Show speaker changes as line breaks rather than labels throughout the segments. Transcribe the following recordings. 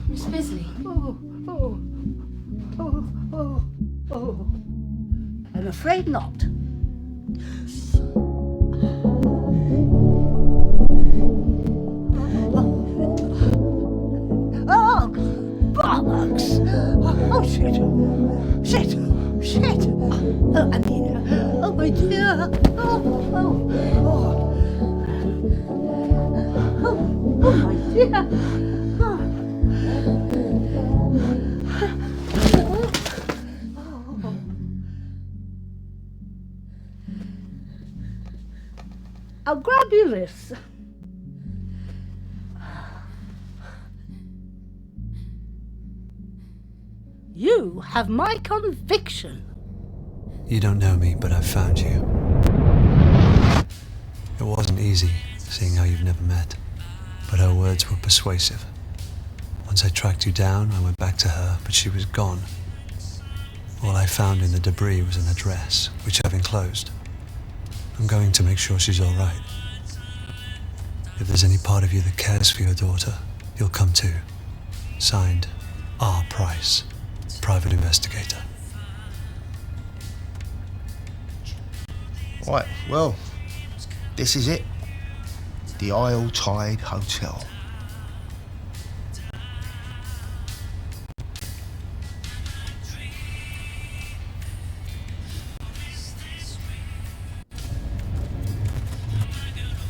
Miss Bisley.
I'm afraid not. Oh, bollocks! Oh, shit! Shit! Shit! Oh, Anita! Oh, my dear! Oh, my dear! I'll grab you this. You have my conviction.
You don't know me, but I've found you. It wasn't easy, seeing how you've never met, but her words were persuasive. Once I tracked you down, I went back to her, but she was gone. All I found in the debris was an address, which I've enclosed. I'm going to make sure she's all right. If there's any part of you that cares for your daughter, you'll come too. Signed, R. Price, Private Investigator.
Right, well, this is it. The Isle Tide Hotel.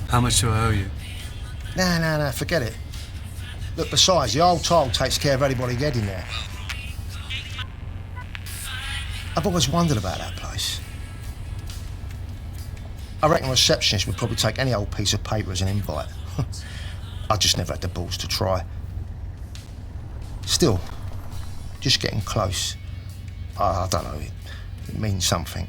How much do I owe you?
Nah, forget it. Look, besides, the old toll takes care of anybody getting there. I've always wondered about that place. I reckon a receptionist would probably take any old piece of paper as an invite. I just never had the balls to try. Still, just getting close. I don't know, it means something.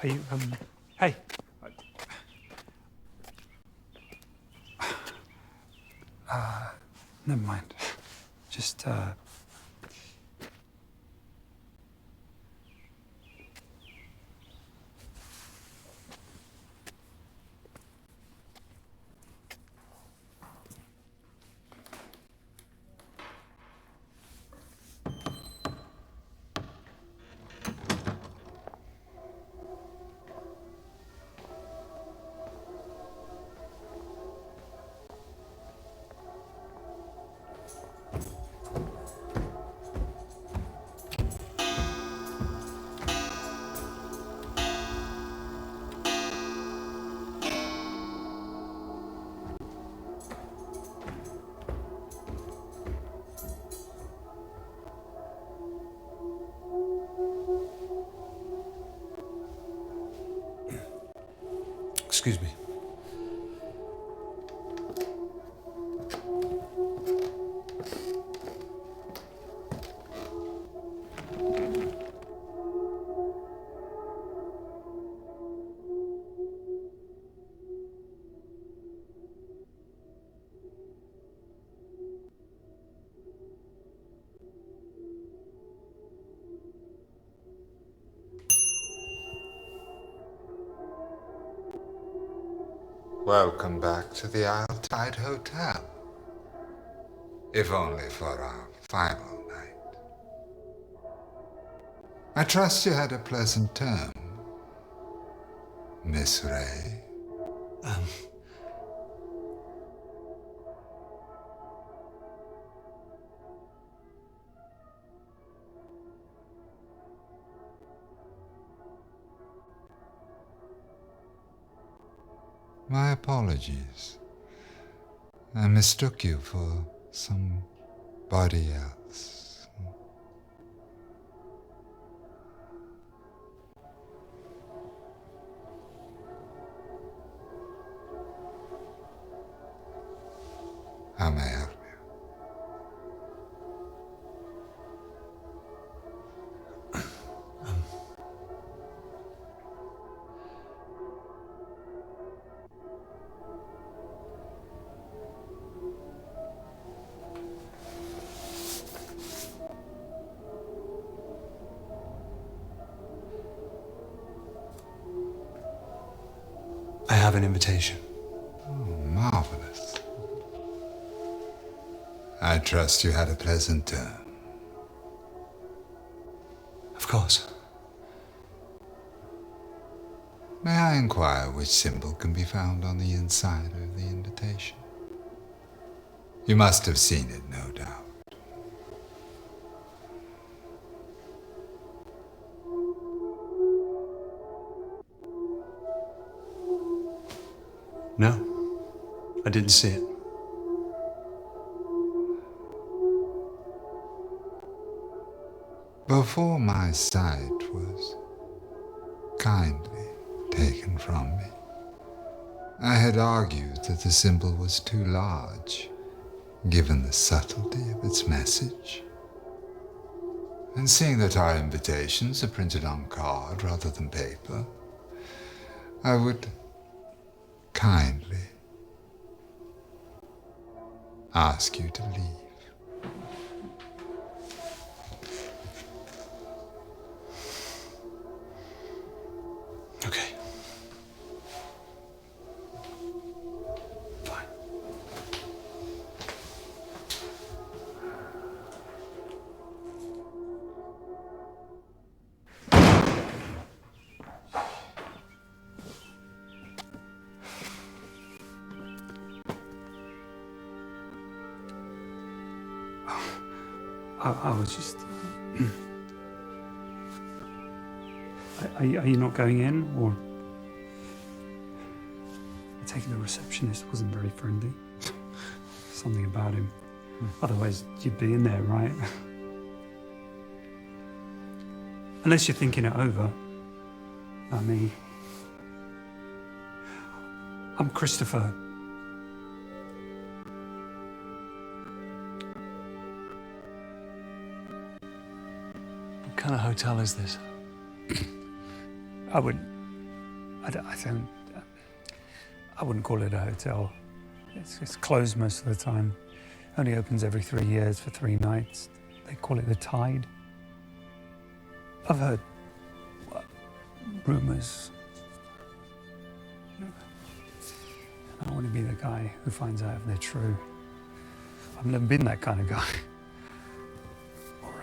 Are you, hey. Never mind. Just,
Excuse me.
Welcome back to the Isle Tide Hotel. If only for our final night. I trust you had a pleasant term. Miss Ray? My apologies. I mistook you for somebody else. How may I help you?
I have an invitation.
Oh, marvelous. I trust you had a pleasant turn.
Of course.
May I inquire which symbol can be found on the inside of the invitation? You must have seen it, no doubt.
No, I didn't see it.
Before my sight was kindly taken from me, I had argued that the symbol was too large, given the subtlety of its message. And seeing that our invitations are printed on card rather than paper, I would kindly ask you to leave.
Okay. Fine.
I was just... Are you not going in, or... I take it the receptionist wasn't very friendly. Something about him. Otherwise, you'd be in there, right? Unless you're thinking it over. Not me. I'm Christopher.
What kind of hotel is this?
I wouldn't call it a hotel. It's closed most of the time. Only opens every 3 years for 3 nights. They call it the Tide. I've heard rumors. I don't want to be the guy who finds out if they're true. I've never been that kind of guy. Or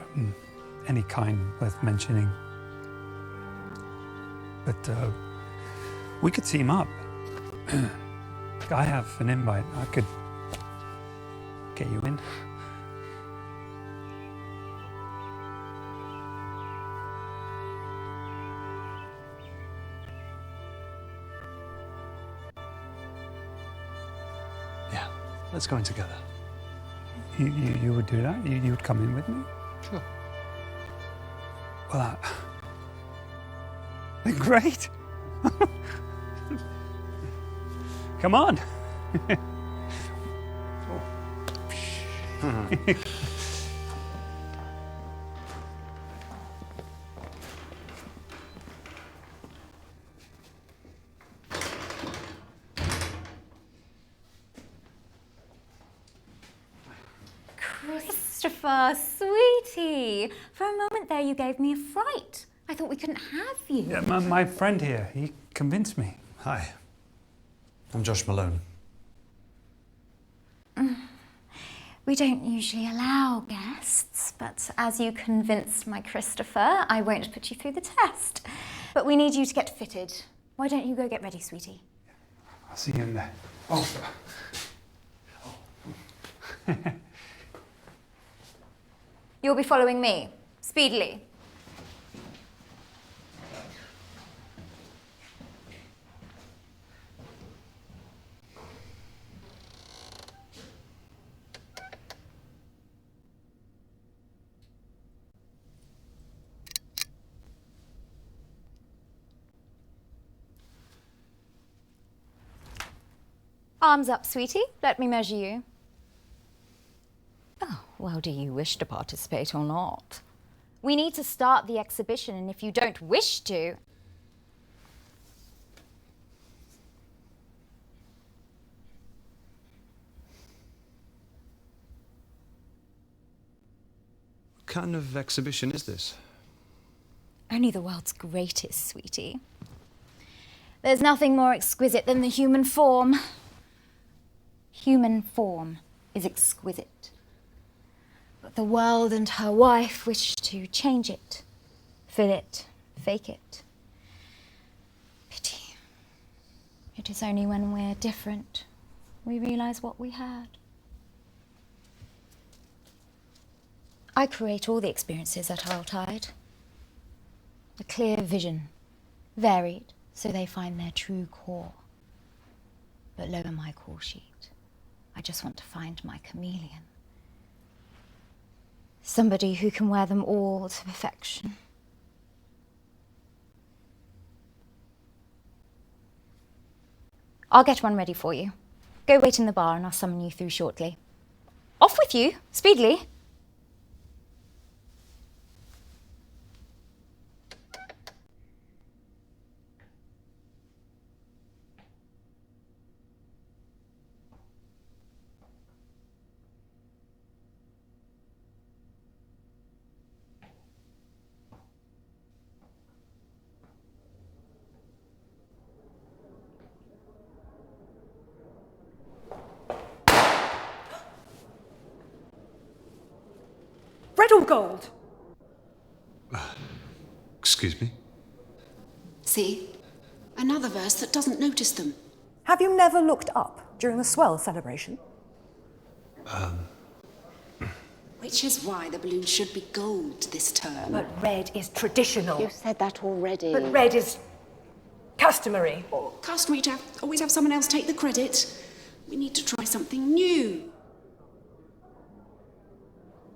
any kind worth mentioning. But we could team up. I have an invite. I could get you in.
Yeah, let's go in together.
You would do that? You would come in with me?
Sure.
Well, great. Come on.
Christopher, sweetie. For a moment there, you gave me a fright. I thought we couldn't have you.
Yeah, my friend here, he convinced me.
Hi. I'm Josh Malone.
We don't usually allow guests, but as you convinced my Christopher, I won't put you through the test. But we need you to get fitted. Why don't you go get ready, sweetie?
I'll see you in there. Oh.
You'll be following me, speedily. Arms up, sweetie. Let me measure you. Oh, well, do you wish to participate or not? We need to start the exhibition, and if you don't wish to...
What kind of exhibition is this?
Only the world's greatest, sweetie. There's nothing more exquisite than the human form. Human form is exquisite. But the world and her wife wish to change it, fill it, fake it. Pity. It is only when we're different we realise what we had. I create all the experiences at Isle Tide. A clear vision, varied, so they find their true core. But lower my call sheet. I just want to find my chameleon. Somebody who can wear them all to perfection. I'll get one ready for you. Go wait in the bar and I'll summon you through shortly. Off with you, speedily.
Red or gold?
Excuse me?
See? Another verse that doesn't notice them.
Have you never looked up during the swell celebration?
Which is why the balloon should be gold this term.
But red is traditional.
You said that already.
But red is customary.
Customary to always have someone else take the credit. We need to try something new.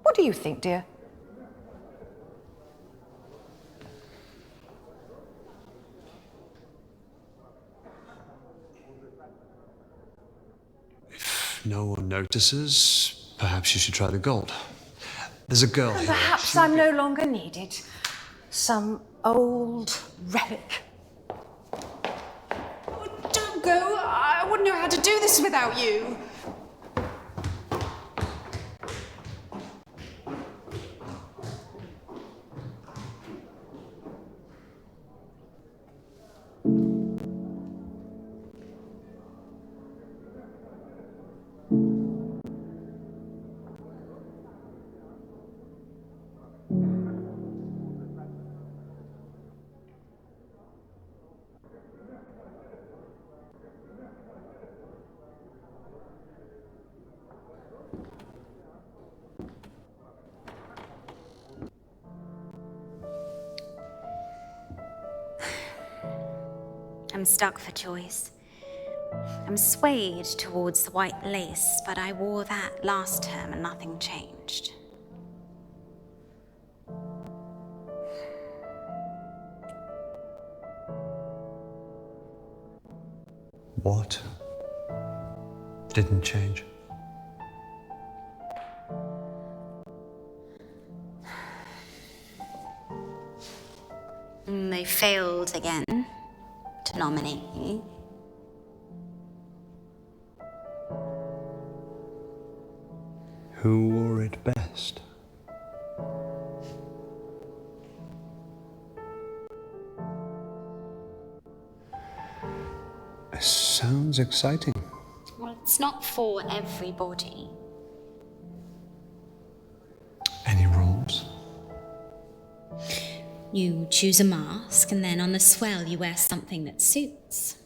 What do you think, dear?
If no one notices, perhaps you should try the gold. There's a girl here.
Perhaps I'm no longer needed. Some old relic.
Oh, don't go. I wouldn't know how to do this without you.
I'm stuck for choice. I'm swayed towards the white lace, but I wore that last term and nothing changed.
What didn't change?
They failed again to nominate me.
Who wore it best? It sounds exciting.
Well, it's not for everybody.
Any rules?
You choose a mask, and then on the swell you wear something that suits.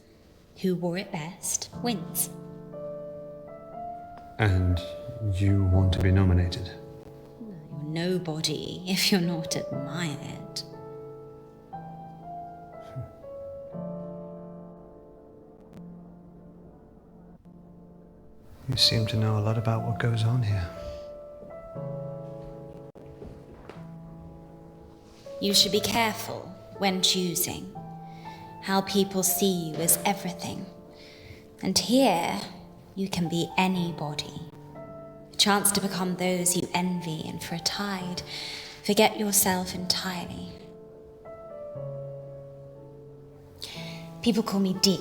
Who wore it best wins.
And you want to be nominated?
You're nobody if you're not admired.
You seem to know a lot about what goes on here.
You should be careful when choosing. How people see you is everything. And here, you can be anybody. A chance to become those you envy, and for a tide, forget yourself entirely. People call me Dee.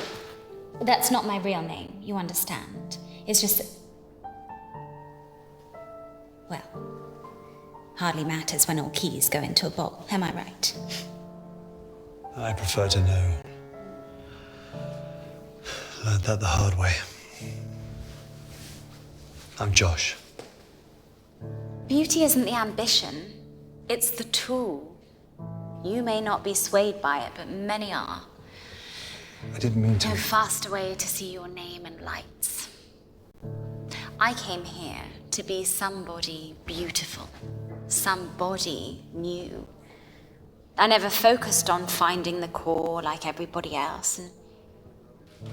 That's not my real name, you understand. It's just that... well, hardly matters when all keys go into a bowl, am I right?
I prefer to know. Learned that the hard way. I'm Josh.
Beauty isn't the ambition, it's the tool. You may not be swayed by it, but many are.
I didn't mean to.
No faster way to see your name in lights. I came here to be somebody beautiful, somebody new. I never focused on finding the core like everybody else, and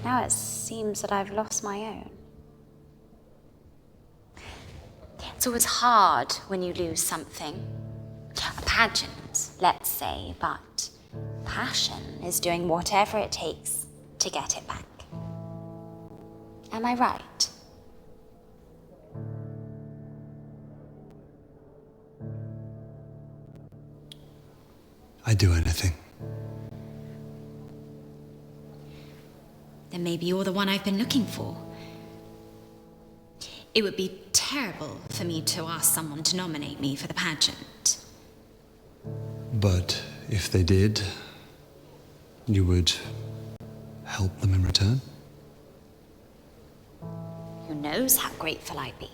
now it seems that I've lost my own. It's always hard when you lose something. A pageant, let's say, but passion is doing whatever it takes to get it back. Am I right?
I'd do anything.
Then maybe you're the one I've been looking for. It would be terrible for me to ask someone to nominate me for the pageant.
But if they did, you would help them in return?
Who knows how grateful I'd be?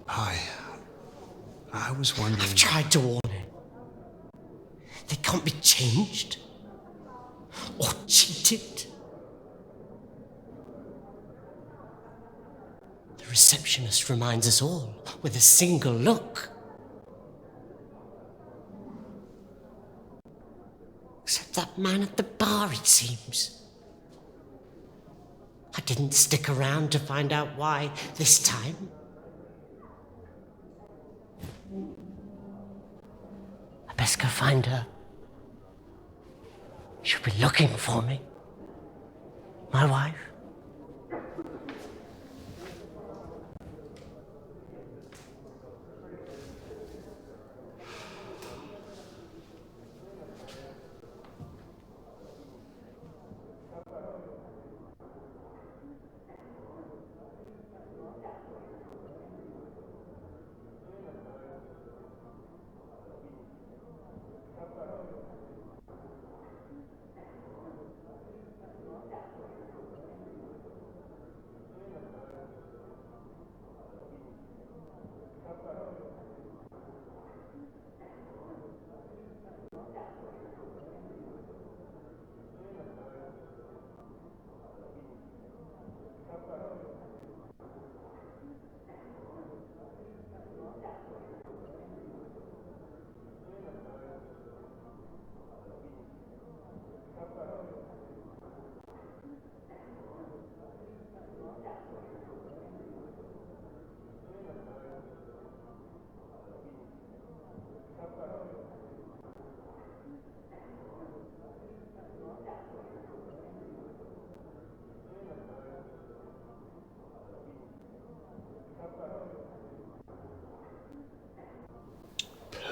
Hi. I was wondering...
I've tried to warn her. They can't be changed or cheated. The receptionist reminds us all with a single look. Except that man at the bar, it seems. I didn't stick around to find out why this time. I best go find her. She'll be looking for me. My wife.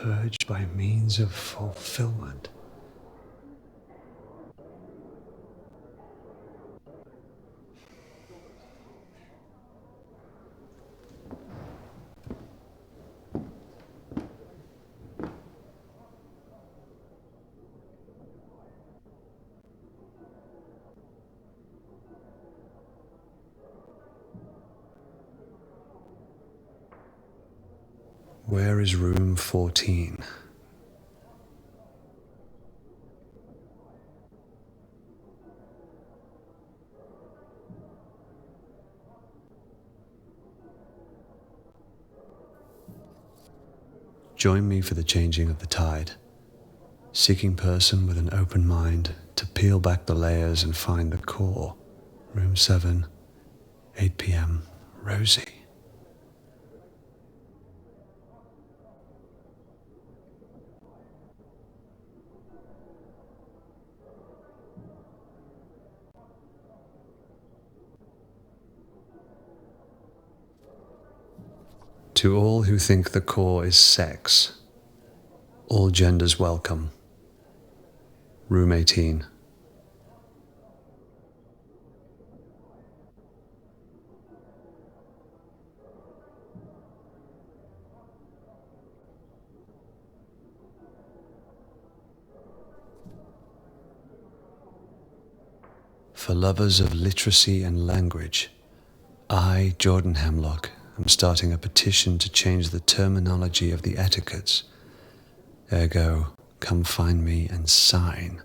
Purged by means of fulfillment. Where is room 14? Join me for the changing of the tide. Seeking person with an open mind to peel back the layers and find the core. Room 7, 8 p.m. Rosie. To all who think the core is sex, all genders welcome. Room 18. For lovers of literacy and language, I, Jordan Hemlock, am starting a petition to change the terminology of the etiquettes. Ergo, come find me and sign.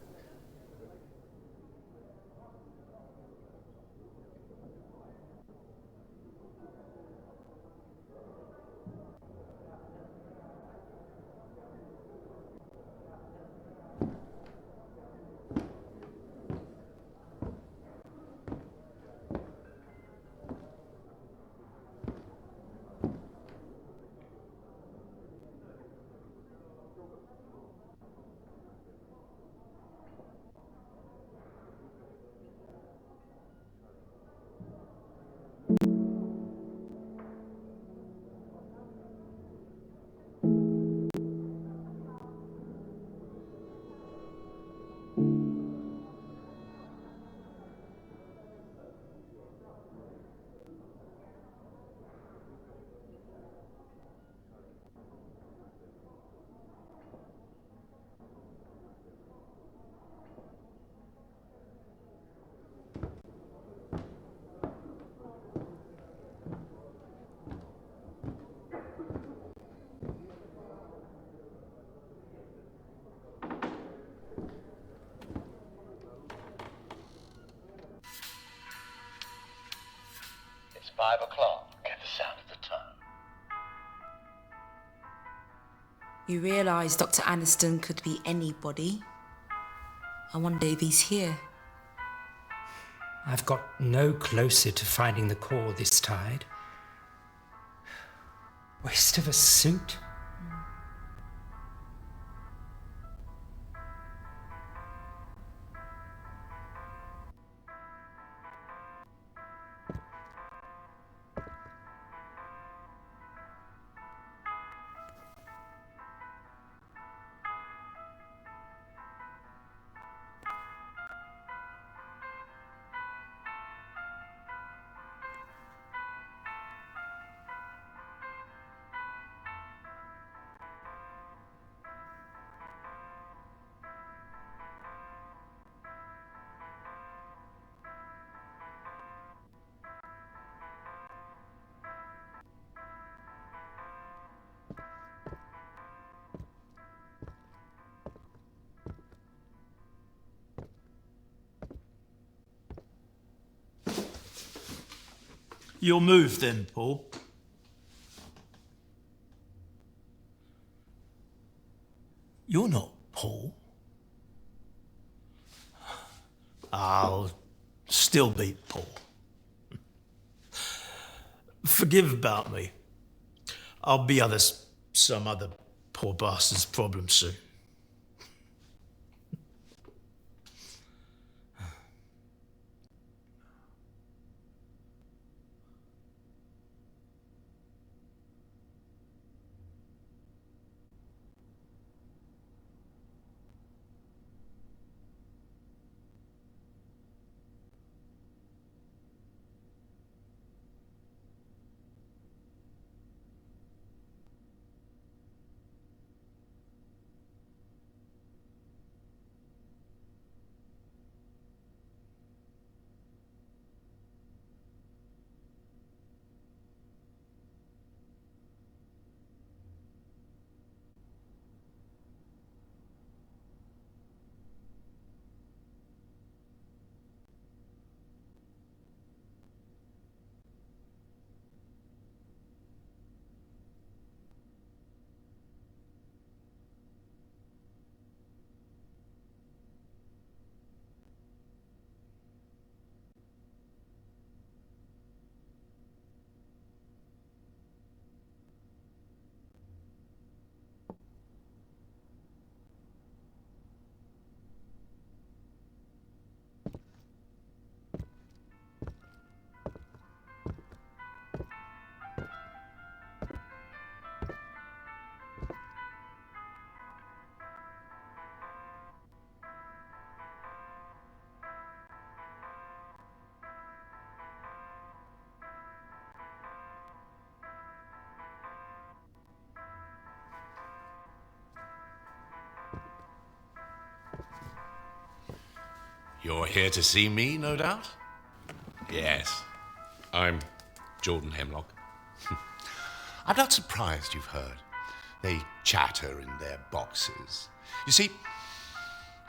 It's 5 o'clock. Get the sound of the tone.
You realise Dr. Aniston could be anybody. I wonder if he's here.
I've got no closer to finding the core this tide. Waste of a suit.
You'll move then, Paul. You're not Paul. I'll still be Paul. Forgive about me. I'll be some other poor bastard's problem soon.
You're here to see me, no doubt? Yes, I'm Jordan Hemlock. I'm not surprised you've heard. They chatter in their boxes. You see,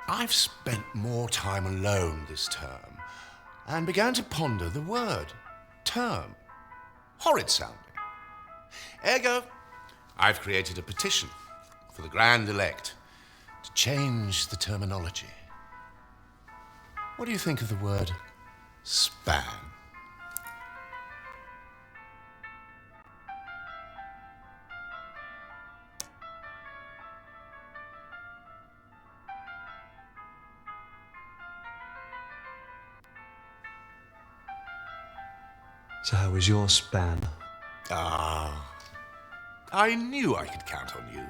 I've spent more time alone this term and began to ponder the word term. Horrid sounding. Ergo, I've created a petition for the Grand Elect to change the terminology. What do you think of the word span?
So how was your span?
Ah, I knew I could count on you.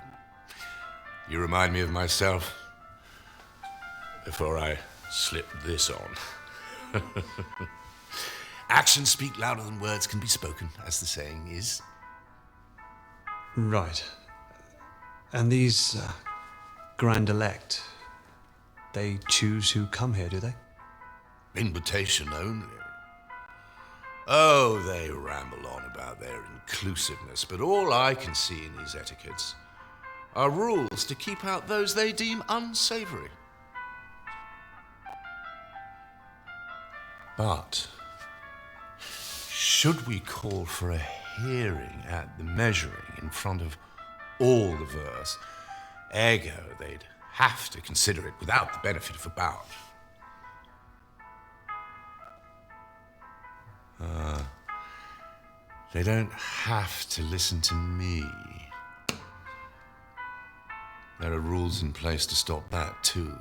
You remind me of myself before I slipped this on. Actions speak louder than words can be spoken, as the saying is.
Right. And these Grand Elect, they choose who come here, do they?
Invitation only. Oh, they ramble on about their inclusiveness, but all I can see in these etiquettes are rules to keep out those they deem unsavory. But should we call for a hearing at the measuring in front of all the verse, ergo they'd have to consider it without the benefit of a bout. They don't have to listen to me. There are rules in place to stop that, too.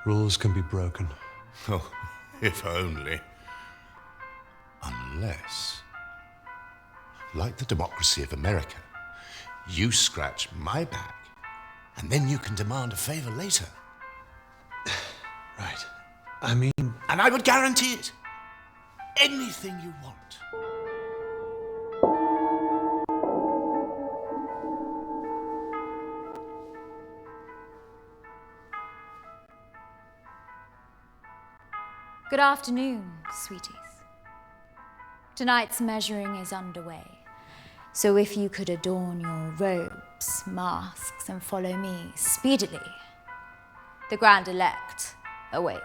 Rules can be broken.
Oh, if only. Unless, like the democracy of America, you scratch my back, and then you can demand a favor later.
Right. I mean...
And I would guarantee it. Anything you want.
Good afternoon, sweeties. Tonight's measuring is underway, so if you could adorn your robes, masks, and follow me speedily, the Grand Elect await.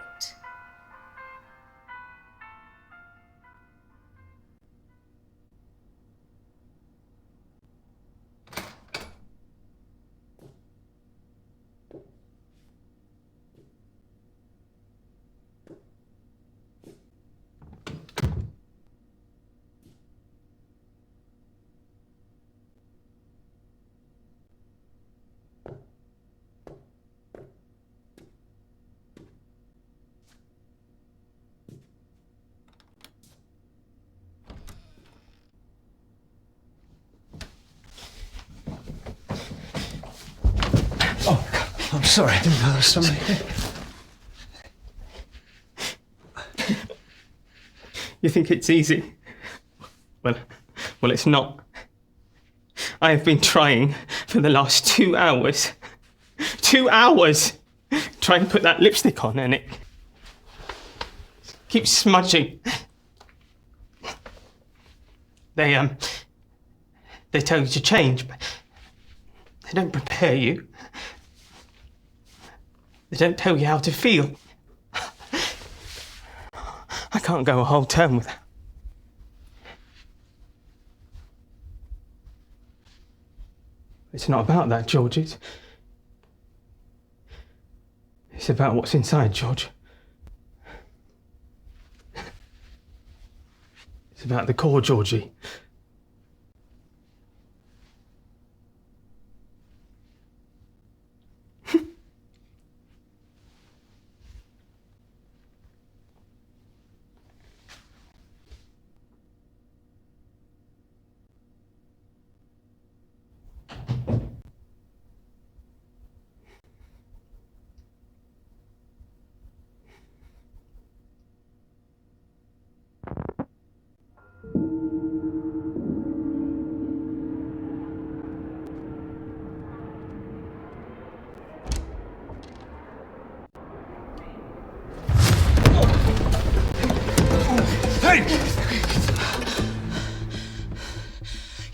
I'm sorry, I didn't know there was somebody here.
You think it's easy? Well, it's not. I have been trying for the last 2 hours. 2 hours! Trying to put that lipstick on and it keeps smudging. They tell you to change, but they don't prepare you. They don't tell you how to feel. I can't go a whole term without. It's not about that, George. It's about what's inside, George. It's about the core, Georgie.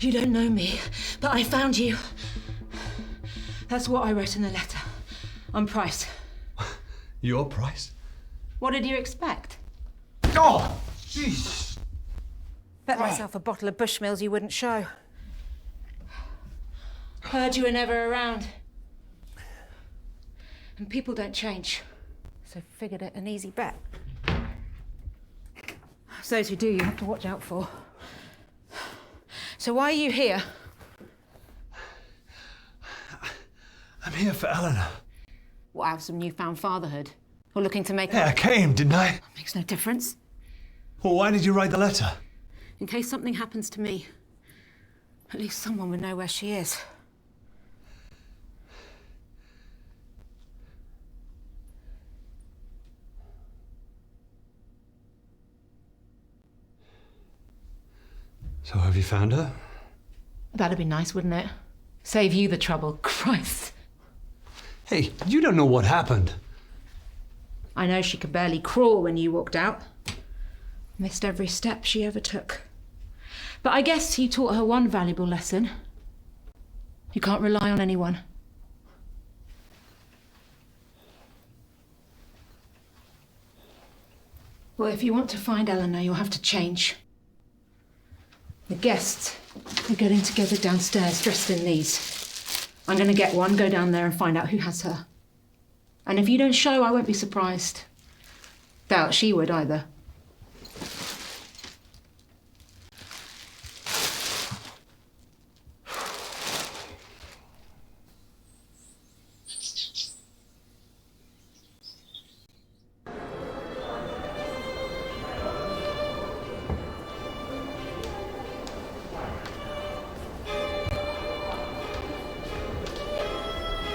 You don't know me, but I found you. That's what I wrote in the letter. On Price.
Your price?
What did you expect?
Oh, Jesus!
Bet myself a bottle of Bushmills you wouldn't show.
Heard you were never around. And people don't change.
So figured it an easy bet. Those who do, you have to watch out for. So why are you here?
I'm here for Eleanor.
What, out of some newfound fatherhood? Or looking to make...
Yeah, I came, didn't I?
Makes no difference.
Well, why did you write the letter?
In case something happens to me, at least someone would know where she is.
So have you found her?
That'd be nice, wouldn't it? Save you the trouble. Christ.
Hey, you don't know what happened.
I know she could barely crawl when you walked out. Missed every step she ever took. But I guess you taught her one valuable lesson. You can't rely on anyone. Well, if you want to find Eleanor, you'll have to change. The guests are getting together downstairs, dressed in these. I'm going to get one, go down there and find out who has her. And if you don't show, I won't be surprised. Doubt she would either.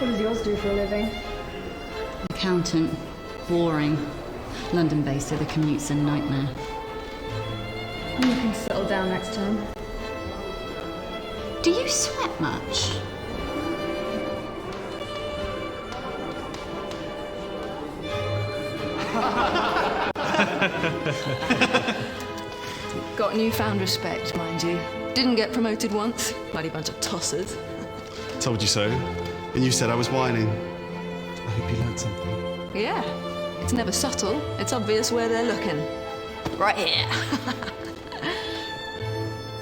What does yours do for a living?
Accountant. Boring. London-based, so the commute's a nightmare.
You can settle down next time.
Do you sweat much?
Got newfound respect, mind you. Didn't get promoted once. Bloody bunch of tossers.
Told you so. And you said I was whining. I hope you learned something.
Yeah. It's never subtle. It's obvious where they're looking. Right here.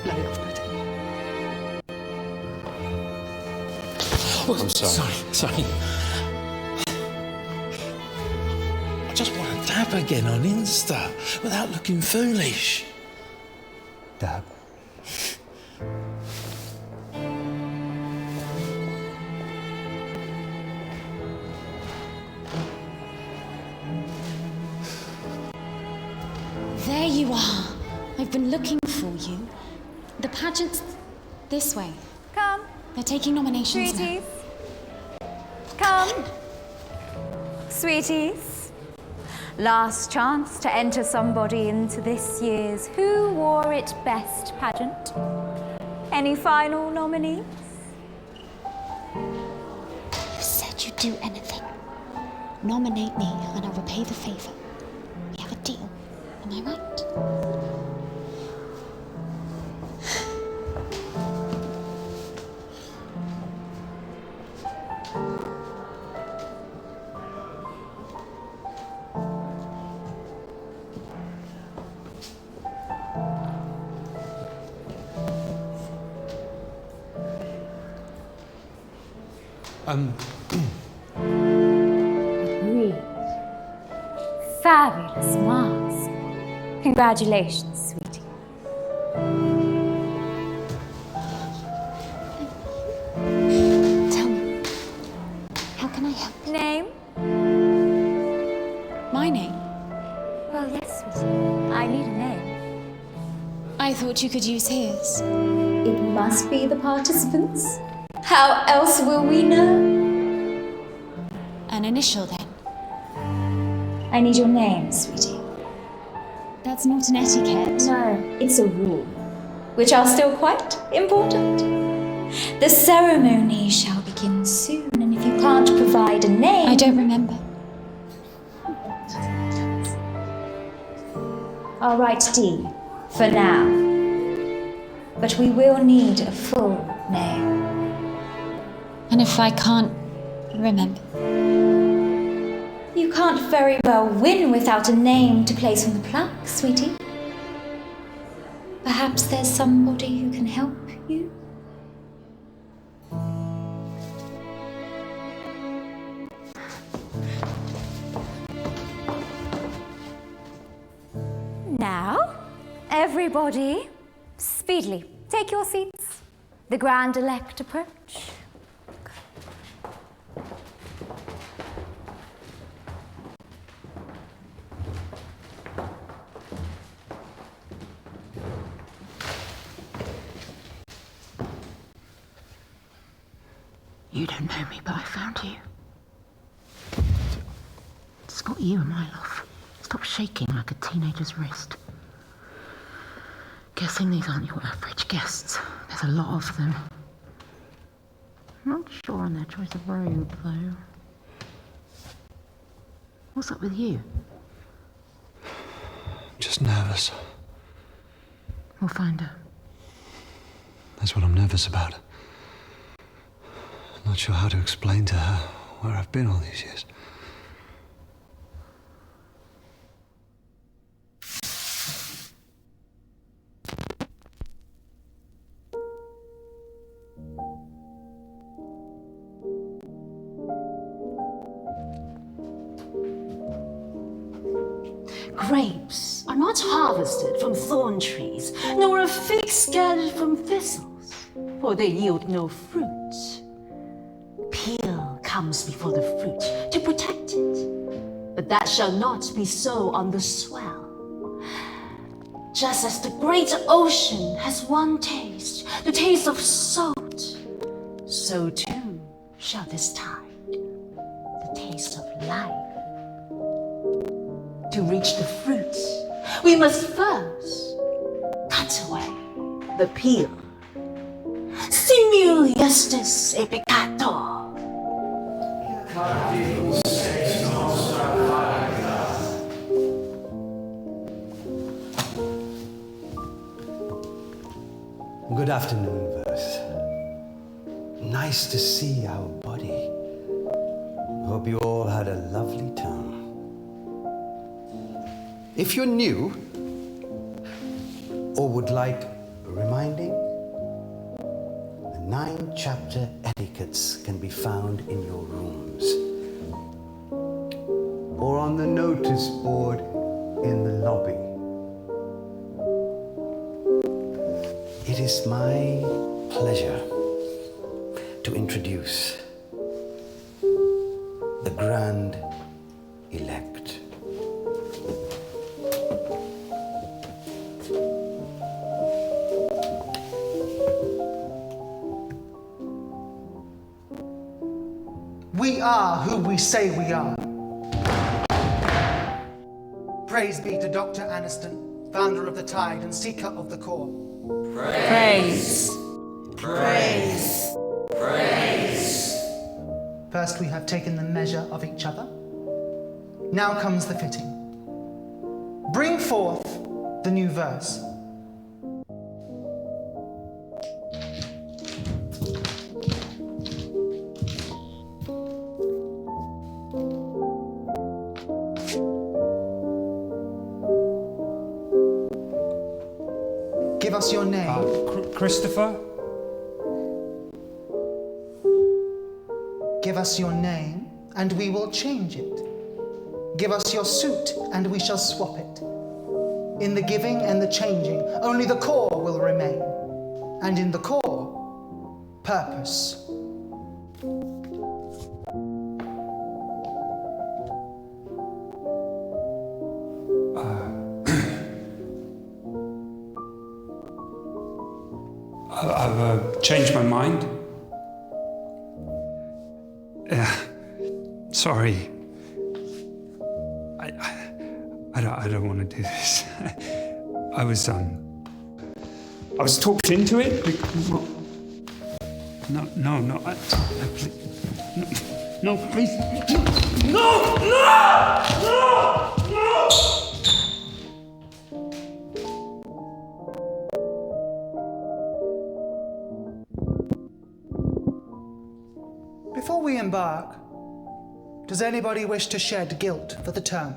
Bloody off-putting.
Oh, I'm sorry.
Sorry. I just want to dab again on Insta without looking foolish.
Dab.
There you are. I've been looking for you. The pageant's this way.
Come.
They're taking nominations
Sweeties. Come. Sweeties. Last chance to enter somebody into this year's Who Wore It Best pageant. Any final nominees?
You said you'd do anything. Nominate me and I'll repay the favour. We have a deal. Am I right?
Agreed. Fabulous mask. Congratulations, sweetie.
Tell me, how can I help?
Name?
My name?
Well, yes, sweetie. I need a name.
I thought you could use his.
It must be the participants. How else will we know?
An initial, then.
I need your name, sweetie.
That's not an etiquette.
No, it's a rule, which are still quite important. The ceremony shall begin soon, and if you can't provide a name...
I don't remember.
I'll write D for now. but we will need a full name.
And if I can't remember?
You can't very well win without a name to place on the plaque, sweetie. Perhaps there's somebody who can help you? Now, everybody, speedily, take your seats. The Grand Elect approach.
You don't know me, but I found you. It's got you, my love. Stop shaking like a teenager's wrist. Guessing these aren't your average guests. There's a lot of them. I'm not sure on their choice of robe, though. What's up with you?
Just nervous.
We'll find her.
That's what I'm nervous about. I'm not sure how to explain to her where I've been all these years.
Grapes are not harvested from thorn trees, nor are figs gathered from thistles, for they yield no fruit. Peel comes before the fruit to protect it, but that shall not be so on the swell. Just as the great ocean has one taste, the taste of salt, so too shall this tide, the taste of life. To reach the fruit, we must first cut away the peel. Simul justus e peccator.
Good afternoon, Verse. Nice to see our body. Hope you all had a lovely time. If you're new or would like reminding, the 9-chapter etiquettes can be found in your rooms or on the notice board in the lobby. It is my pleasure to introduce the Grand Elect.
We are who we say we are. Praise be to Dr. Aniston, founder of the Tide and seeker of the core.
Praise. Praise. Praise.
First we have taken the measure of each other. Now comes the fitting. Bring forth the new verse. Give us your name.
Christopher?
Give us your name, and we will change it. Give us your suit, and we shall swap it. In the giving and the changing, only the core will remain. And in the core, purpose.
I've changed my mind. Sorry. I don't want to do this. I was talked into it. No, please. No!
we embark, does anybody wish to shed guilt for the term?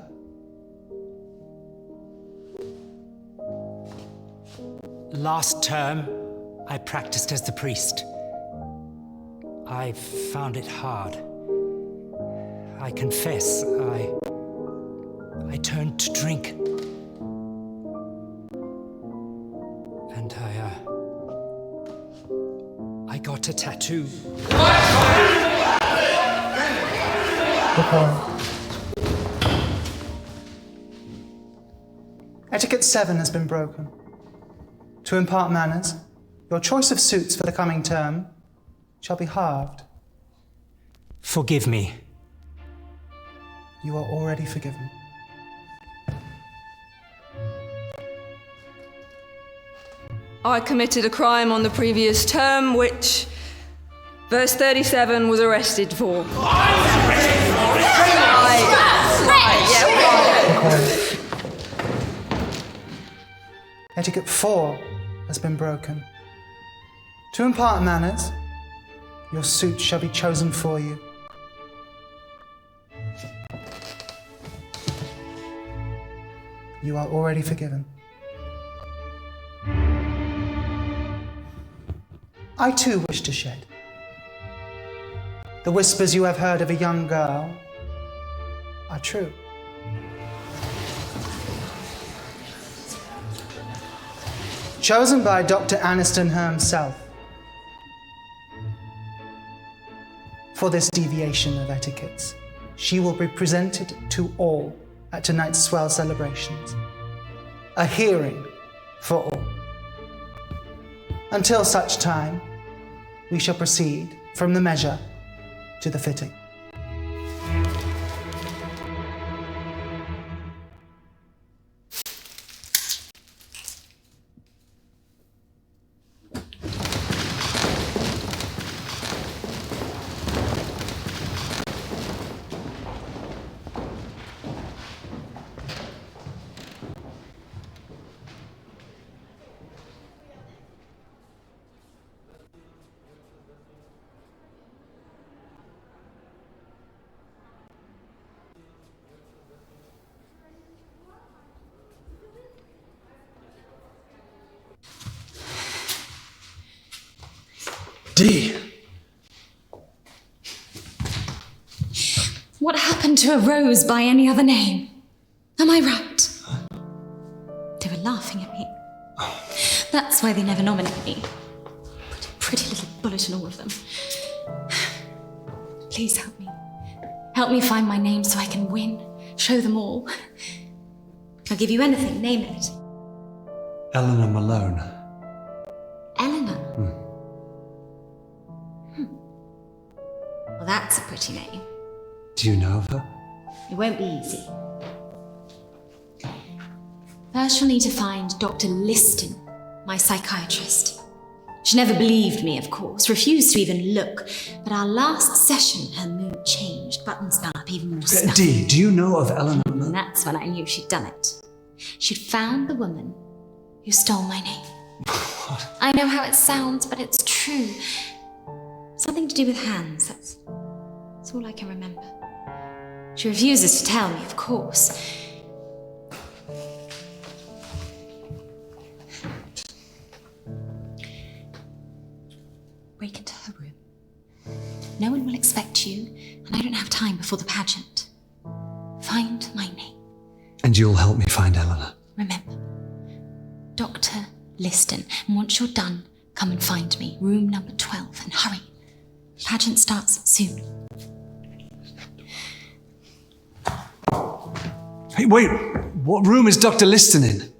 Last term, I practiced as the priest. I found it hard. I confess, I turned to drink. And I got a tattoo.
Etiquette 7 has been broken. To impart manners, your choice of suits for the coming term shall be halved.
Forgive me.
You are already forgiven.
I committed a crime on the previous term, which verse 37 was arrested for.
Etiquette 4 has been broken. To impart manners, your suit shall be chosen for you. You are already forgiven. I too wish to shed. The whispers you have heard of a young girl are true. Chosen by Dr. Aniston himself for this deviation of etiquettes, she will be presented to all at tonight's swell celebrations. A hearing for all. Until such time, we shall proceed from the measure to the fitting.
D.
What happened to a rose by any other name? Am I right? They were laughing at me. That's why they never nominate me. Put a pretty little bullet in all of them. Please help me. Help me find my name so I can win. Show them all. I'll give you anything, name it.
Eleanor Malone.
Eleanor? Well, that's a pretty name.
Do you know of her?
It won't be easy. First, you'll need to find Dr. Liston, my psychiatrist. She never believed me, of course, refused to even look. But our last session, her mood changed, buttons gone up even more stuff.
D, do you know of Eleanor Malone?
And that's when I knew she'd done it. She'd found the woman who stole my name. I know how it sounds, but it's true. Something to do with hands, that's all I can remember. She refuses to tell me, of course. Break into her room. No one will expect you, and I don't have time before the pageant. Find my name.
And you'll help me find Eleanor.
Remember, Dr. Liston. And once you're done, come and find me. Room number 12, and hurry. Pageant starts soon.
Hey, wait! What room is Dr. Liston in?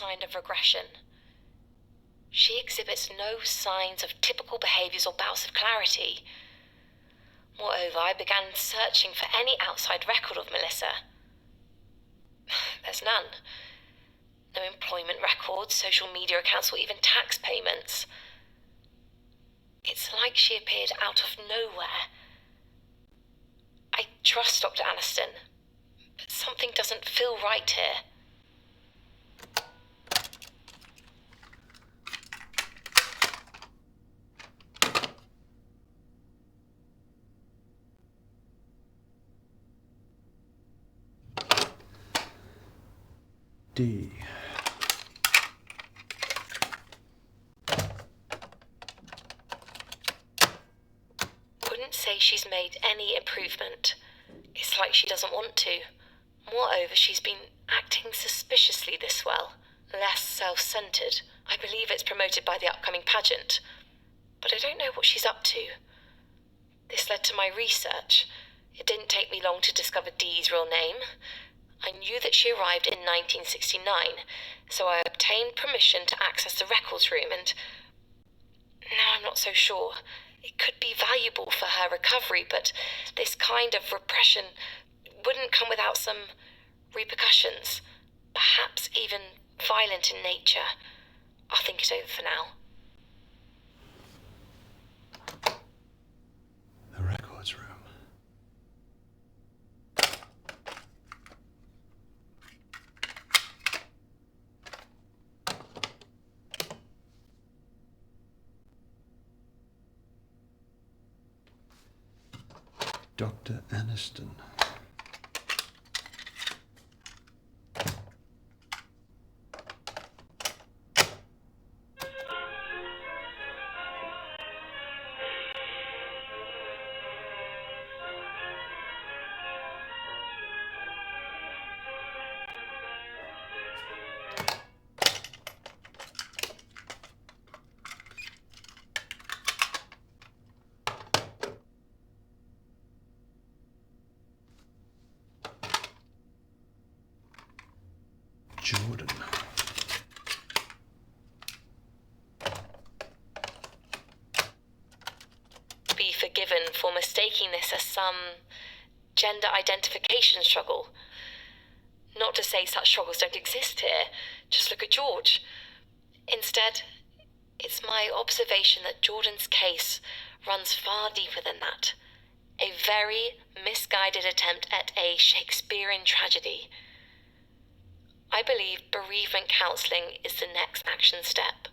sign of regression. She exhibits no signs of typical behaviours or bouts of clarity. Moreover, I began searching for any outside record of Melissa. There's none. No employment records, social media accounts, or even tax payments. It's like she appeared out of nowhere. I trust Dr. Aniston, but something doesn't feel right here.
D.
Wouldn't say she's made any improvement. It's like she doesn't want to. Moreover, she's been acting suspiciously this well, less self-centered. I believe it's promoted by the upcoming pageant, but I don't know what she's up to. This led to my research. It didn't take me long to discover Dee's real name. I knew that she arrived in 1969, so I obtained permission to access the records room, and now I'm not so sure. It could be valuable for her recovery, but this kind of repression wouldn't come without some repercussions, perhaps even violent in nature. I'll think it over for now.
The records room. Dr. Aniston. Jordan.
Be forgiven for mistaking this as some gender identification struggle. Not to say such struggles don't exist here. Just look at George. Instead, it's my observation that Jordan's case runs far deeper than that. A very misguided attempt at a Shakespearean tragedy. I believe bereavement counselling is the next action step.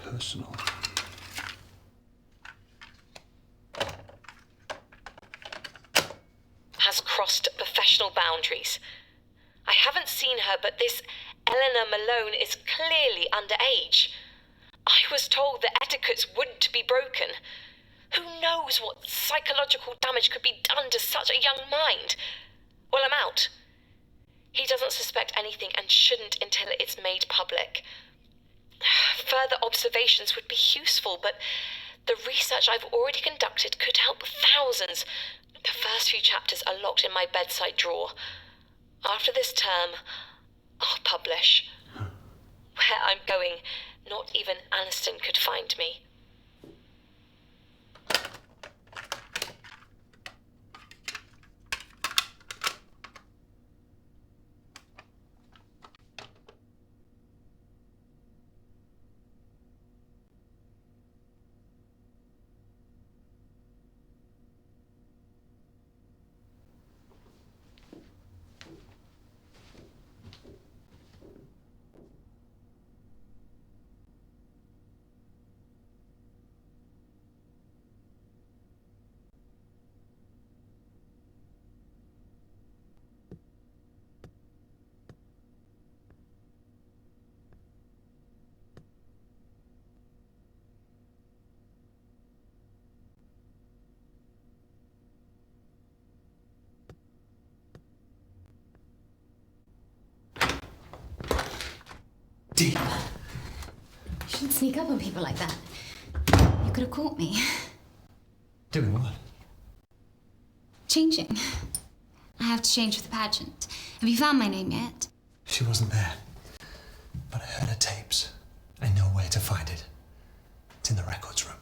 Personal.
Has crossed professional boundaries. I haven't seen her, but this Eleanor Malone is clearly underage. I was told that etiquettes wouldn't be broken. Who knows what psychological damage could be done to such a young mind? Well, I'm out. He doesn't suspect anything and shouldn't until it's made public. Further observations would be useful, but the research I've already conducted could help thousands. The first few chapters are locked in my bedside drawer. After this term, I'll publish. Where I'm going, not even Aniston could find me.
sneak up on people like that. You could have caught me.
Doing what?
Changing. I have to change for the pageant. Have you found my name yet?
She wasn't there. But I heard her tapes. I know where to find it. It's in the records room.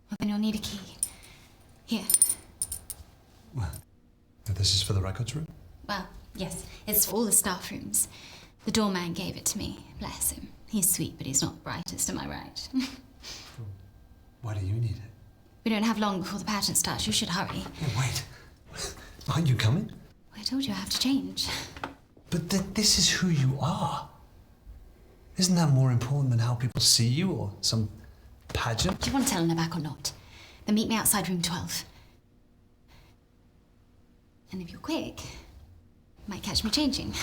Well, then you'll need a key. Here.
Well, this is for the records room?
Well, yes, it's for all the staff rooms. The doorman gave it to me. Bless him. He's sweet, but he's not the brightest, am I right?
Why do you need it?
We don't have long before the pageant starts. You should hurry.
Hey, wait. Aren't you coming?
I told you I have to change.
But this is who you are. Isn't that more important than how people see you or some pageant?
Do you want to tell Eleanor back or not? Then meet me outside room 12. And if you're quick, you might catch me changing.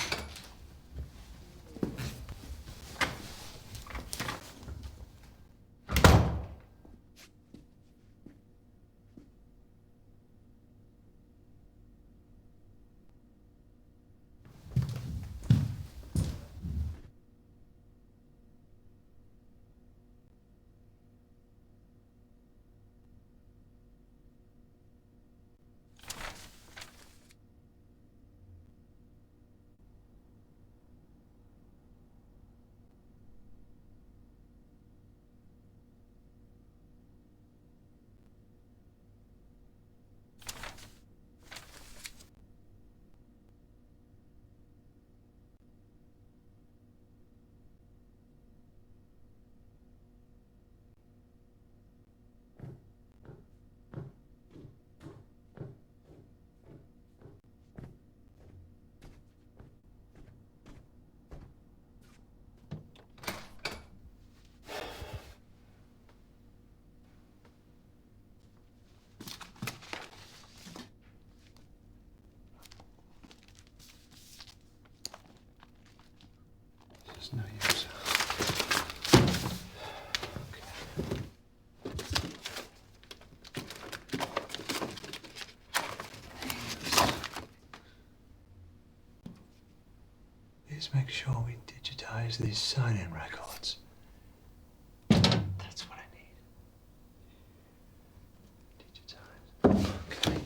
There's no use. Please make sure we digitize these sign-in records. That's what I need. Digitize. Okay.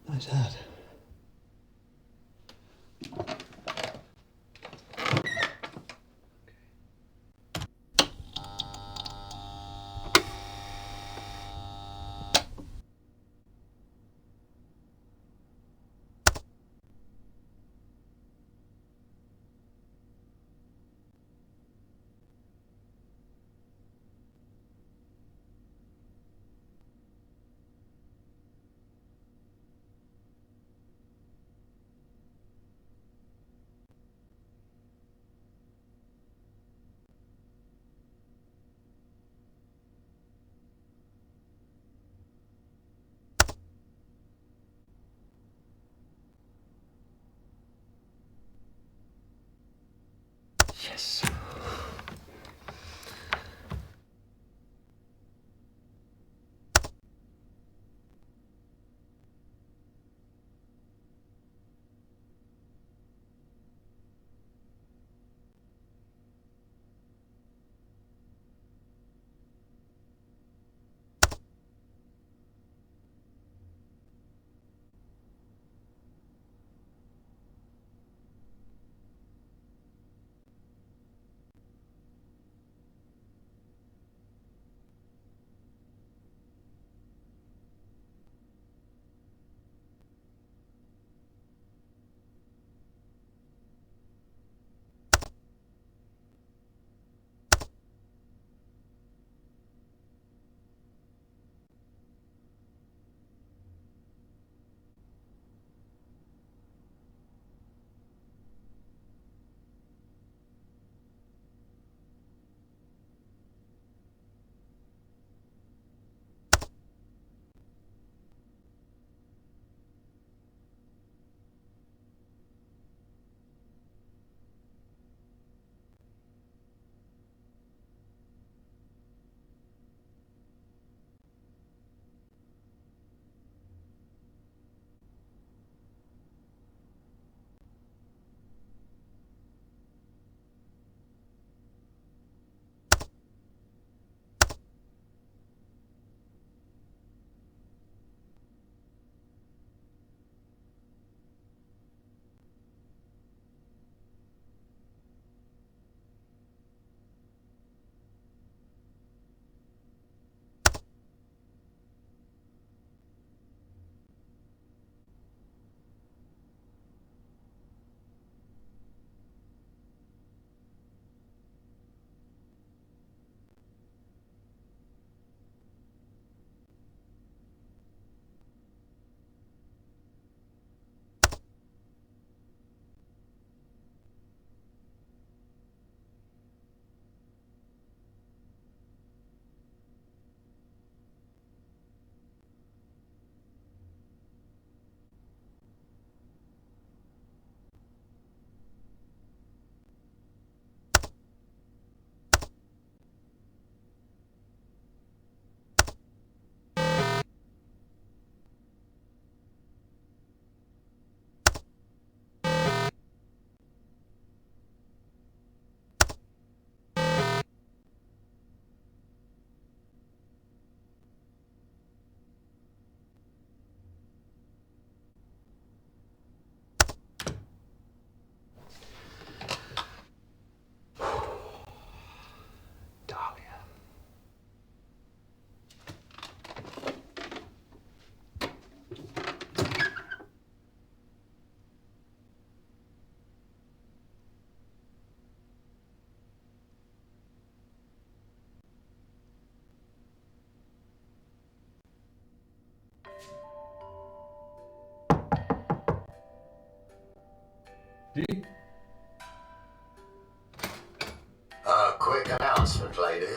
Nice hat.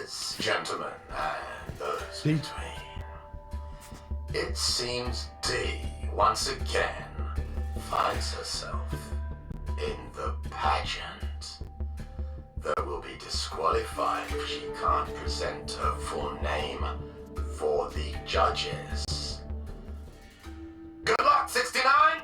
is, gentlemen, and those between. It seems Dee, once again, finds herself in the pageant. Though will be disqualified if she can't present her full name for the judges. Good luck, 69!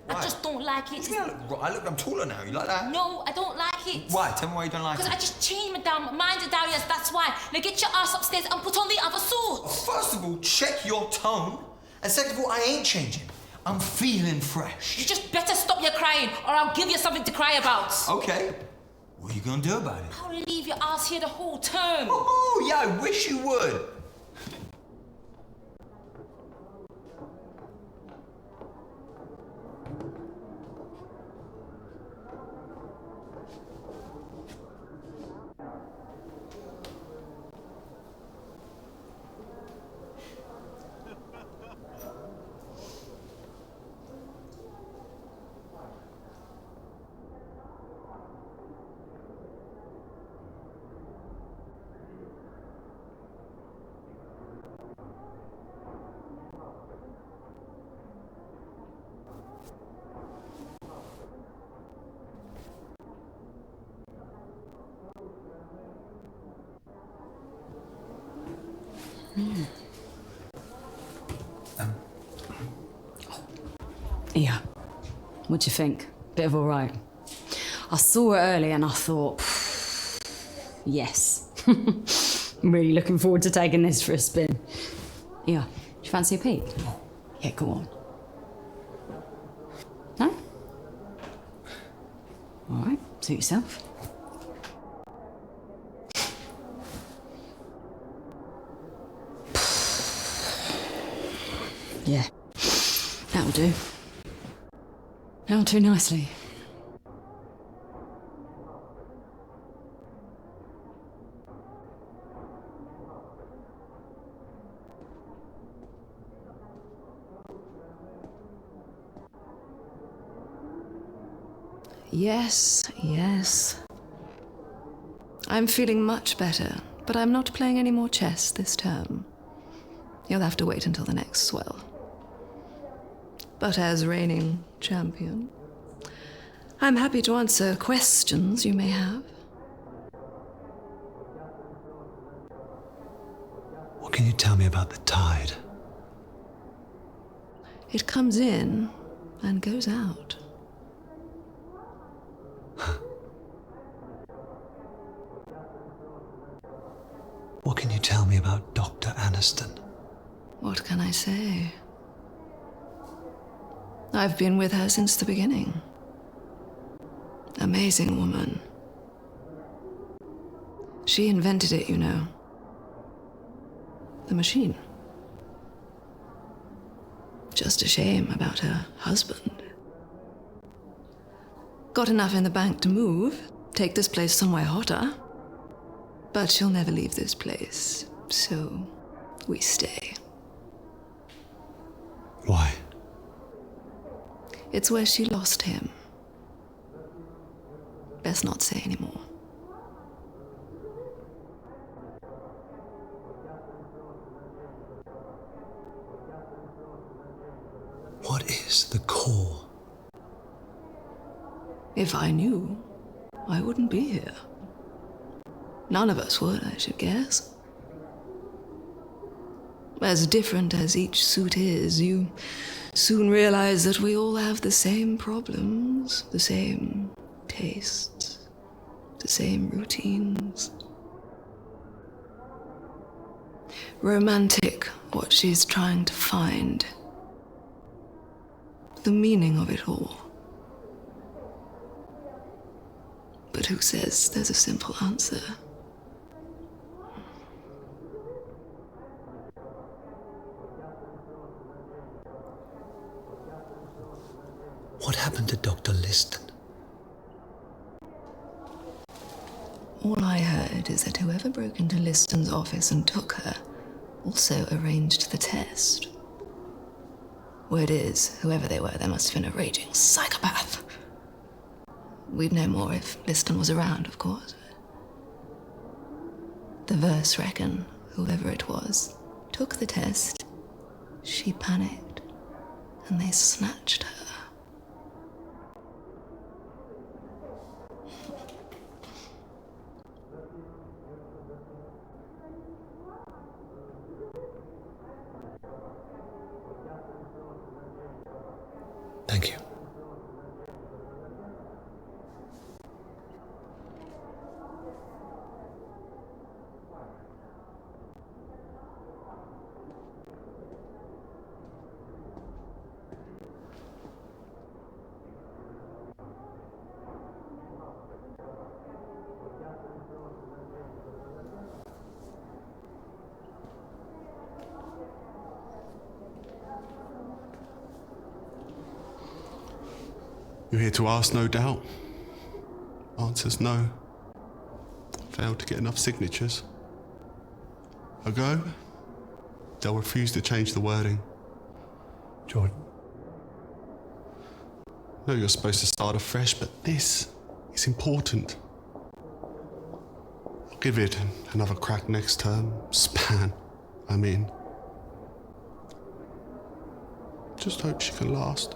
I just don't like it.
I'm taller now. You like that?
No, I don't like it.
Why? Tell me why you don't like it.
Because I just changed my damn mind, Darius, that's why. Now get your ass upstairs and put on the other suit.
First of all, check your tone. And second of all, I ain't changing. I'm feeling fresh.
You just better stop your crying or I'll give you something to cry about.
Okay. What are you gonna do about it?
I'll leave your ass here the whole term.
Oh, yeah, I wish you would.
Yeah. What do you think? Bit of all right. I saw it early and I thought, yes. I'm really looking forward to taking this for a spin. Yeah. Do you fancy a peek? Yeah, go on. No? All right. Suit yourself. Yeah. That'll do. That'll do nicely.
Yes, yes. I'm feeling much better, but I'm not playing any more chess this term. You'll have to wait until the next swell. But as reigning champion, I'm happy to answer questions you may have.
What can you tell me about the tide?
It comes in and goes out.
What can you tell me about Dr. Aniston?
What can I say? I've been with her since the beginning. Amazing woman. She invented it, you know. The machine. Just a shame about her husband. Got enough in the bank to move, take this place somewhere hotter. But she'll never leave this place, so we stay.
Why?
It's where she lost him. Best not say anymore.
What is the core?
If I knew, I wouldn't be here. None of us would, I should guess. As different as each suit is, you soon realize that we all have the same problems, the same tastes, the same routines. Romantic, what she's trying to find. The meaning of it all. But who says there's a simple answer?
What happened to Dr. Liston?
All I heard is that whoever broke into Liston's office and took her also arranged the test. Word is, whoever they were, they must have been a raging psychopath. We'd know more if Liston was around, of course. The verse reckon whoever it was took the test, she panicked, and they snatched her.
Thank you.
You're here to ask, no doubt. Answer's no. Failed to get enough signatures. A go? They'll refuse to change the wording.
Jordan.
No, you're supposed to start afresh, but this is important. I'll give it another crack next term. Span, I mean. Just hope she can last.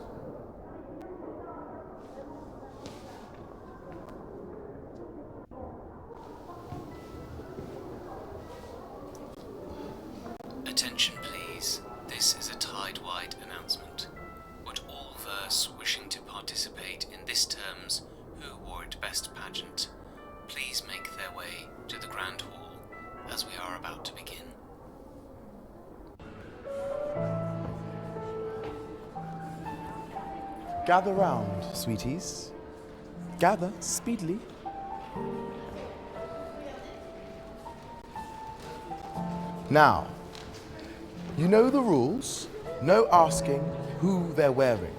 Attention please, this is a tide-wide announcement. Would all verse wishing to participate in this term's Who Wore It Best pageant please make their way to the Grand Hall as we are about to begin.
Gather round, sweeties. Gather speedily. Now, you know the rules. No asking who they're wearing.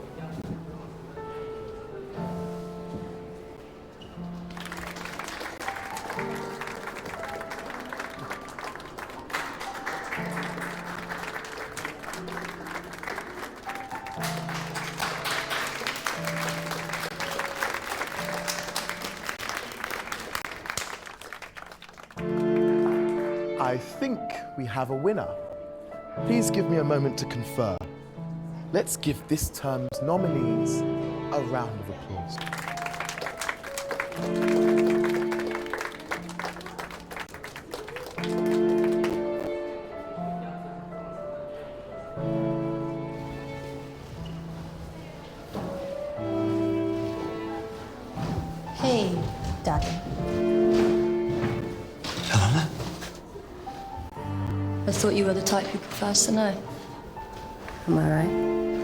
I think we have a winner. Please give me a moment to confer. Let's give this term's nominees a round of applause.
Hey, Daddy.
Helena?
I thought you were the type who prefers to know. Am I right?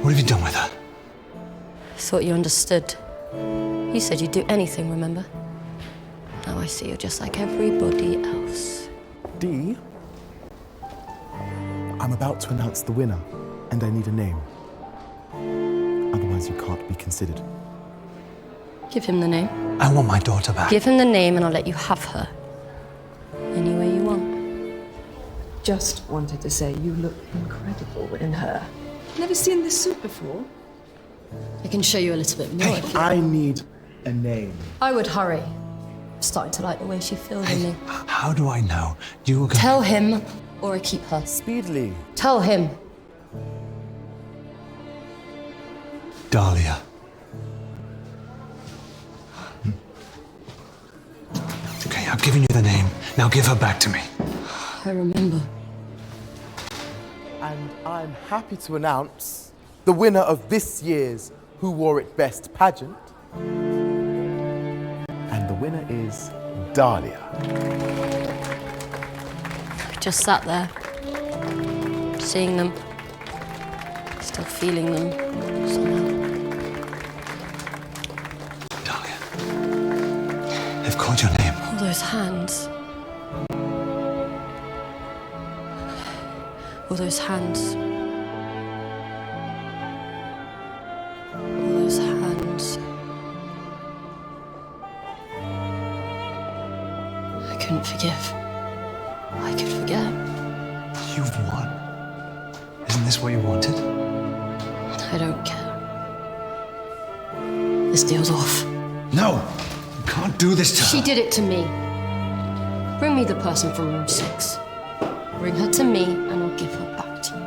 What have you done with her?
I thought you understood. You said you'd do anything, remember? Now I see you're just like everybody else.
Dee, I'm about to announce the winner, and I need a name. Otherwise, you can't be considered.
Give him the name.
I want my daughter back.
Give him the name and I'll let you have her. Any way you want.
Just wanted to say you look incredible in her. Never seen this suit before.
I can show you a little bit more. If you
I need a name.
I would hurry. I'm starting to like the way she feels in me.
How do I know? You were going
Tell him or I keep her.
Speedily.
Tell him.
Dahlia. Okay, I've given you the name. Now give her back to me.
I remember.
And I'm happy to announce the winner of this year's Who Wore It Best pageant. And the winner is Dahlia.
Just sat there, seeing them, still feeling them somehow.
They've called your name.
All those hands. All those hands. All those hands. I couldn't forgive. I could forget.
You've won. Isn't this what you wanted?
I don't care. This deal's off.
No! You can't do this to her.
She did it to me. Bring me the person from room 6. Bring her to me and I'll give her back to you.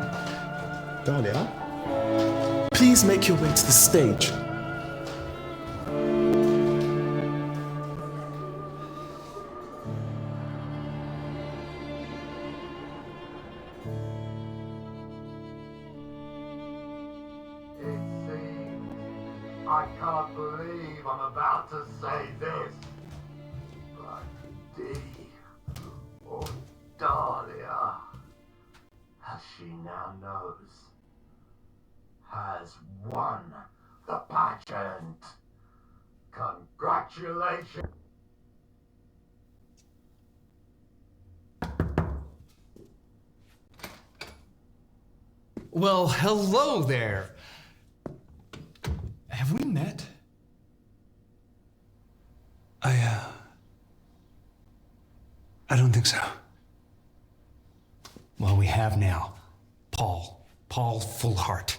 Dahlia, please make your way to the stage.
I can't believe I'm about to say this, but Dee, or Dahlia, as she now knows, has won the pageant. Congratulations.
Well, hello there. Have we met?
I don't think so.
Well, we have now. Paul. Paul Fullheart.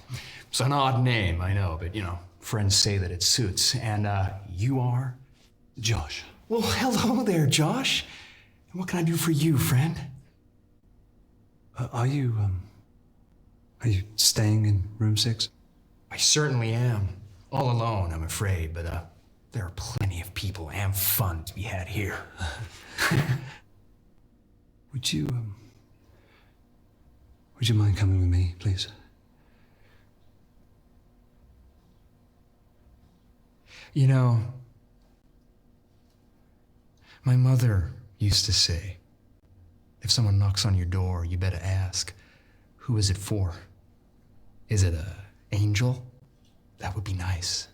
It's an odd name, I know, but friends say that it suits. And you are?
Josh.
Well, hello there, Josh. What can I do for you, friend?
Are you staying in room 6?
I certainly am. All alone, I'm afraid, but there are plenty of people and fun to be had here.
Would you mind coming with me, please?
My mother used to say, if someone knocks on your door, you better ask, who is it for? Is it an angel? That would be nice.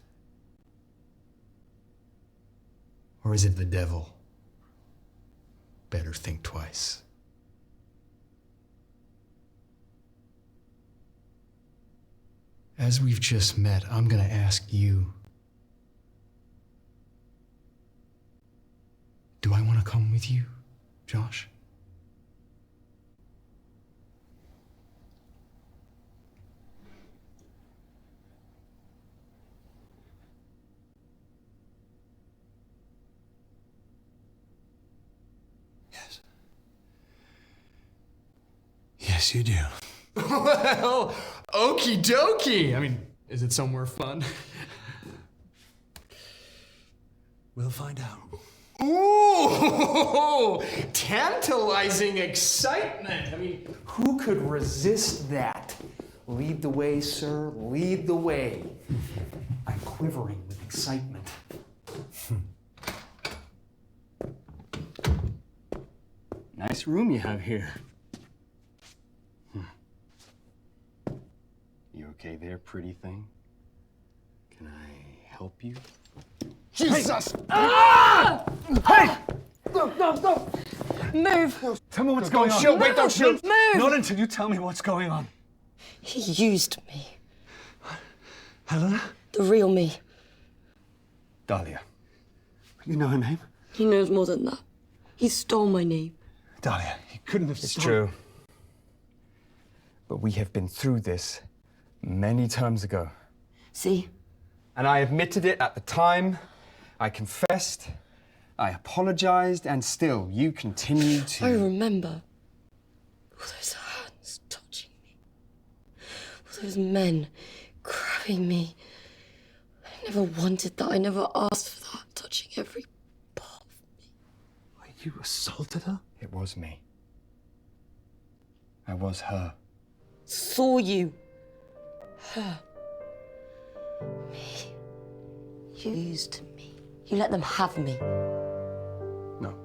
Or is it the devil? Better think twice. As we've just met, I'm gonna ask you, do I want to come with you, Josh?
Yes. Yes, you do.
Well, okie dokie. I mean, is it somewhere fun?
We'll find out.
Ooh, tantalizing excitement. I mean, who could resist that? Lead the way, sir, lead the way. I'm quivering with excitement. Nice room you have here. You okay there, pretty thing? Can I help you?
Jesus! Ah! Hey! No!
Move!
Tell me what's going on.
Don't shoot, wait, don't shoot!
Move!
Not until you tell me what's going on.
He used me.
Helena?
The real me.
Dahlia. You know her name?
He knows more than that. He stole my name.
Dahlia, he couldn't have
It's
stolen-
true. But we have been through this many times ago.
See?
And I admitted it at the time. I confessed. I apologized, and still, you continue to.
I remember. All those hands touching me. All those men grabbing me. I never wanted that. I never asked for that. Touching every part of me.
You assaulted her?
It was me. I was her.
Saw you. Her. Me. You used me. You let them have me.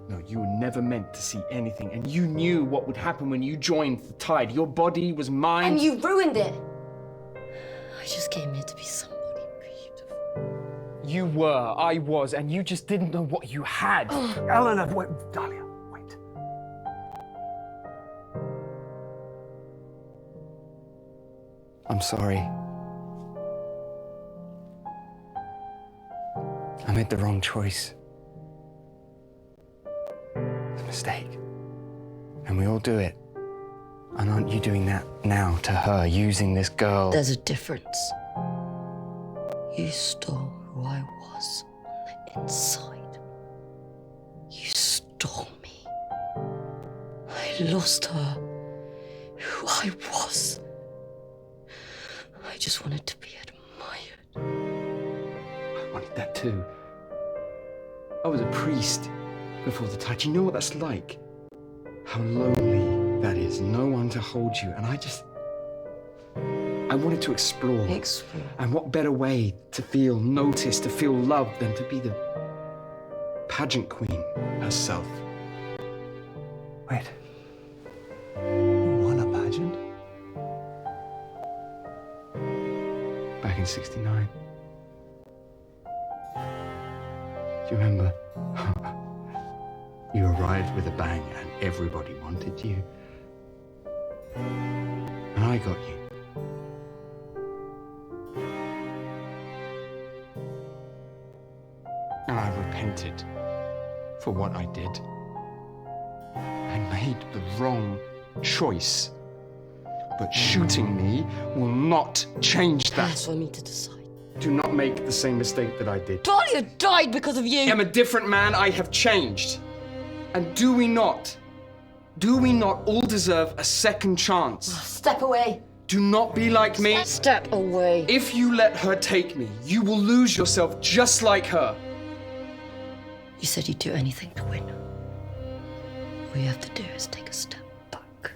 No, you were never meant to see anything, and you knew what would happen when you joined the tide. Your body was mine.
And you ruined it. I just came here to be somebody beautiful.
You were, I was, and you just didn't know what you had.
Eleanor, wait, Dahlia, wait.
I'm sorry. I made the wrong choice. It's a mistake. And we all do it. And aren't you doing that now to her, using this girl?
There's a difference. You stole who I was on the inside. You stole me. I lost her, who I was. I just wanted to be admired.
I wanted that too. I was a priest before the tide. You know what that's like? How lonely that is. No one to hold you. And I wanted to explore.
Explore.
And what better way to feel noticed, to feel loved, than to be the pageant queen herself.
Wait. You won a pageant?
Back in '69. Do you remember? You arrived with a bang and everybody wanted you. And I got you. And I repented for what I did. I made the wrong choice. But shooting me will not change that.
That's for me to decide.
Do not make the same mistake that I did.
Dahlia died because of you.
I am a different man. I have changed. And do we not all deserve a second chance?
Step away.
Do not be like me.
Step away.
If you let her take me, you will lose yourself just like her.
You said you'd do anything to win. All you have to do is take a step back.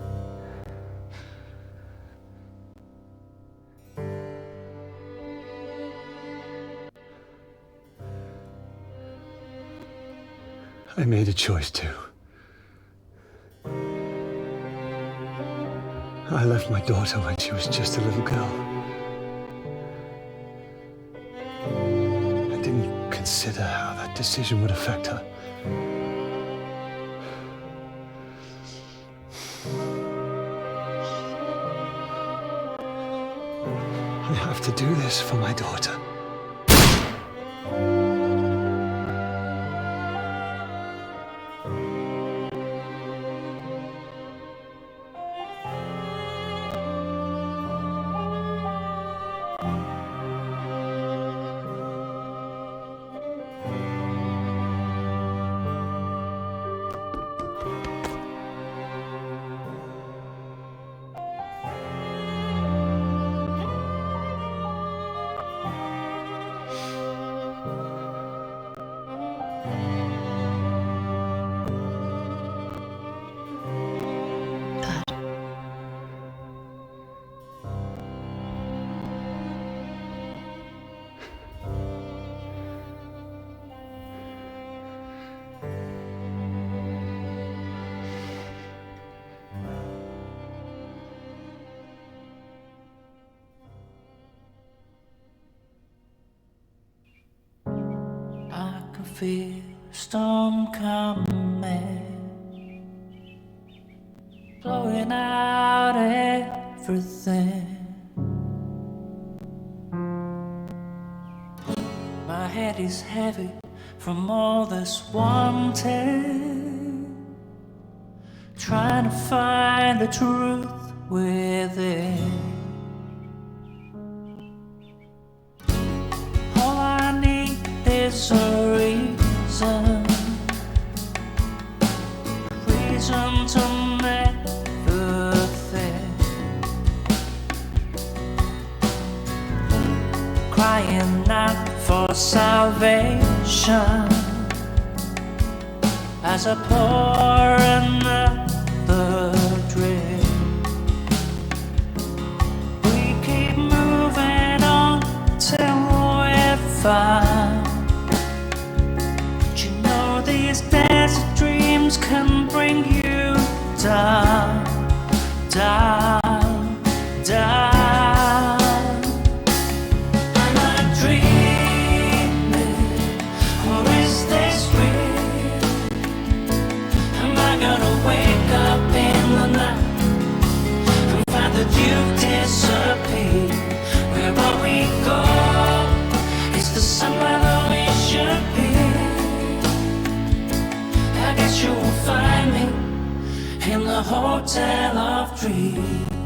I made a choice too. I left my daughter when she was just a little girl. I didn't consider how that decision would affect her. I have to do this for my daughter.
feel storm coming, blowing out everything. My head is heavy from all this wanting, trying to find the truth within. All I need is a reason to never think. Crying out for salvation as I pour another drink. We keep moving on till we're found. But you know these desert dreams can bring you down, down, down. Am I dreaming, or is this real? Am I gonna wake up in the night and find that you've disappeared? Where will we go? Is the somewhere that we should be? I guess you will find me in the hotel of dreams.